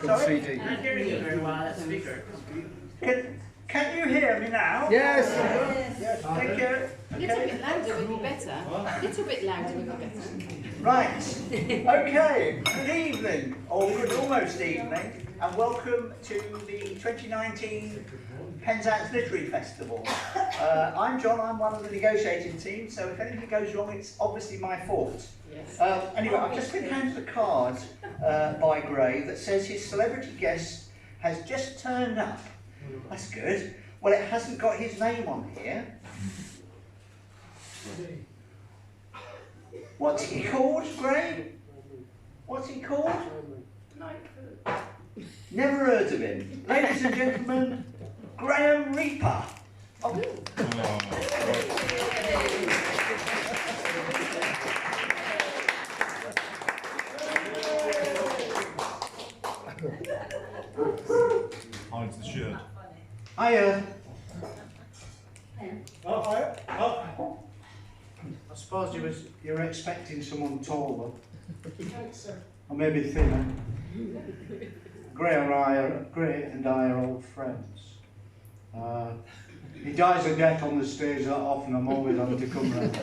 Sorry? CD. I'm hearing you very well, that speaker. Can you hear me now? Yes. Yes. Thank you. A little bit louder would be better. A little bit louder would be better. Right. Okay. Good evening, or good almost evening, and welcome to the 2019 Penzance Literary Festival. I'm John. I'm one of the negotiating team. So if anything goes wrong, it's obviously my fault. Yes. Anyway, I've just been handed a card by Gray that says his celebrity guest has just turned up. That's good. Well, it hasn't got his name on here. What's he called, Gray? What's he called? Lightfoot. Never heard of him. Ladies and gentlemen, Graham Reaper. Oh. Hides the shirt. Hiya. I suppose you were expecting someone taller. Or maybe thinner. Gray and I are old friends. He dies a death on the stage that often. I'm always having to come round.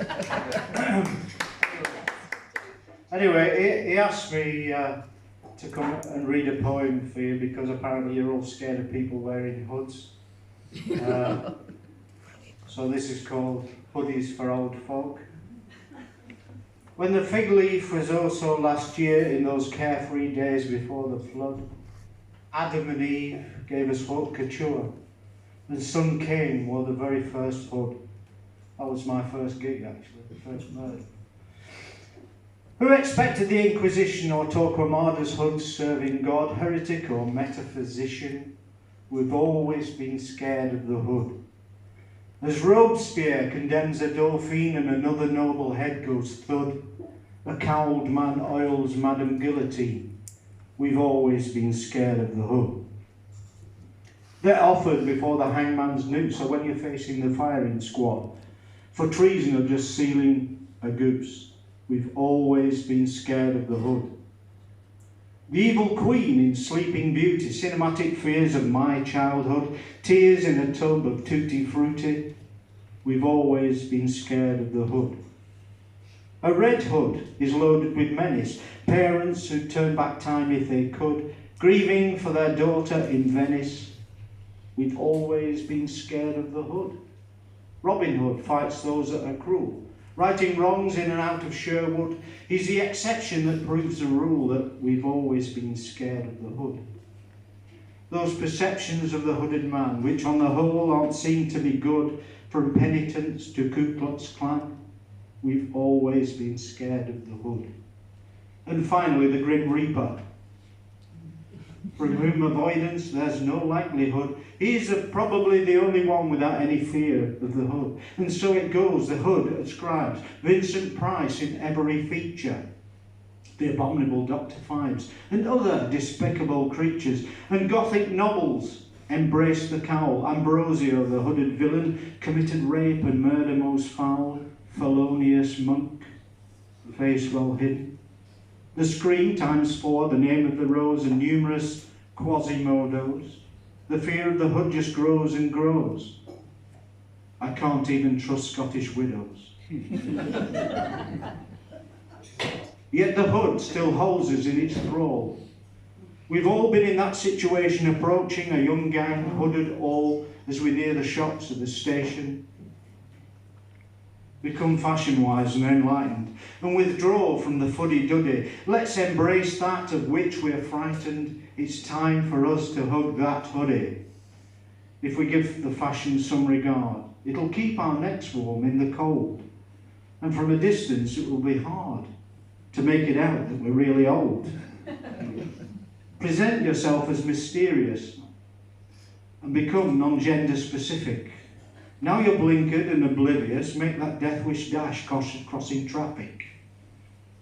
Anyway, he asked me to come and read a poem for you because apparently you're all scared of people wearing hoods. So this is called Hoodies for Old Folk. When the fig leaf was also last year in those carefree days before the flood, Adam and Eve gave us haute couture, and Son King wore the very first hood. That was my first gig actually, the first night. Who expected the Inquisition or Torquemada's hoods serving God, heretic or metaphysician? We've always been scared of the hood. As Robespierre condemns a Dauphine and another noble head goes thud, a cowled man oils Madame Guillotine. We've always been scared of the hood. They're offered before the hangman's noose, or when you're facing the firing squad, for treason or just sealing a goose. We've always been scared of the hood. The evil queen in Sleeping Beauty, cinematic fears of my childhood, tears in a tub of tutti frutti. We've always been scared of the hood. A red hood is loaded with menace, parents who turn back time if they could, grieving for their daughter in Venice. We've always been scared of the hood. Robin Hood fights those that are cruel, righting wrongs in and out of Sherwood. He's the exception that proves the rule that we've always been scared of the hood. Those perceptions of the hooded man, which on the whole aren't seen to be good, from penitence to Ku Klux Klan, we've always been scared of the hood. And finally, the Grim Reaper, from whom avoidance there's no likelihood. He's probably the only one without any fear of the hood. And so it goes, the hood ascribes Vincent Price in every feature, the abominable Dr. Phibes, and other despicable creatures. And Gothic novels embrace the cowl. Ambrosio, the hooded villain, committed rape and murder most foul. Felonious monk, the face well hidden. The screen ×4, the name of the rose, and numerous Quasimodos. The fear of the hood just grows and grows. I can't even trust Scottish widows. Yet the hood still holds us in its thrall. We've all been in that situation, approaching a young gang, hooded all, as we near the shops of the station. Become fashion-wise and enlightened, and withdraw from the fuddy-duddy. Let's embrace that of which we're frightened. It's time for us to hug that hoodie. If we give the fashion some regard, it'll keep our necks warm in the cold. And from a distance it will be hard to make it out that we're really old. Present yourself as mysterious and become non-gender specific. Now you're blinkered and oblivious, make that death wish dash crossing traffic.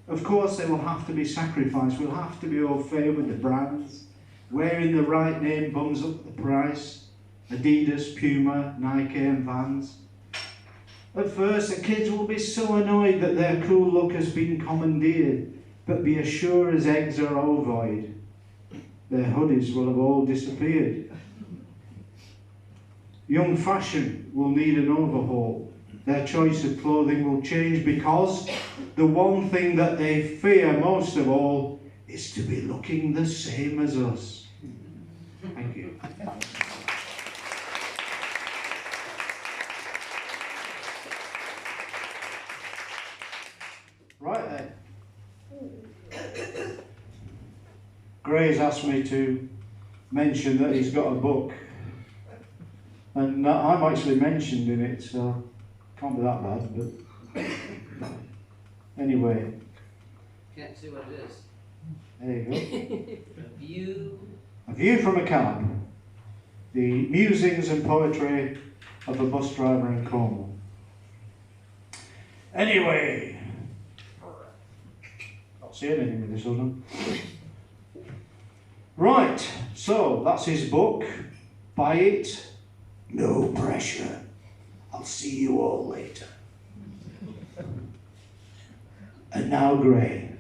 Of course there will have to be sacrifice, we'll have to be au fait with the brands, wearing the right name bums up the price, Adidas, Puma, Nike and Vans. At first the kids will be so annoyed that their cool look has been commandeered, but be as sure as eggs are ovoid. their hoodies will have all disappeared. Young fashion will need an overhaul. Their choice of clothing will change because the one thing that they fear most of all is to be looking the same as us. Thank you. Right then. Gray's asked me to mention that he's got a book, and I'm actually mentioned in it, so can't be that bad, but anyway. Can't see what it is. There you go. A view. A View from a Cab. The musings and poetry of a bus driver in Cornwall. Anyway. Can't see anything with this other one. Right, so that's his book. Buy it. No pressure. I'll see you all later. And now Gray.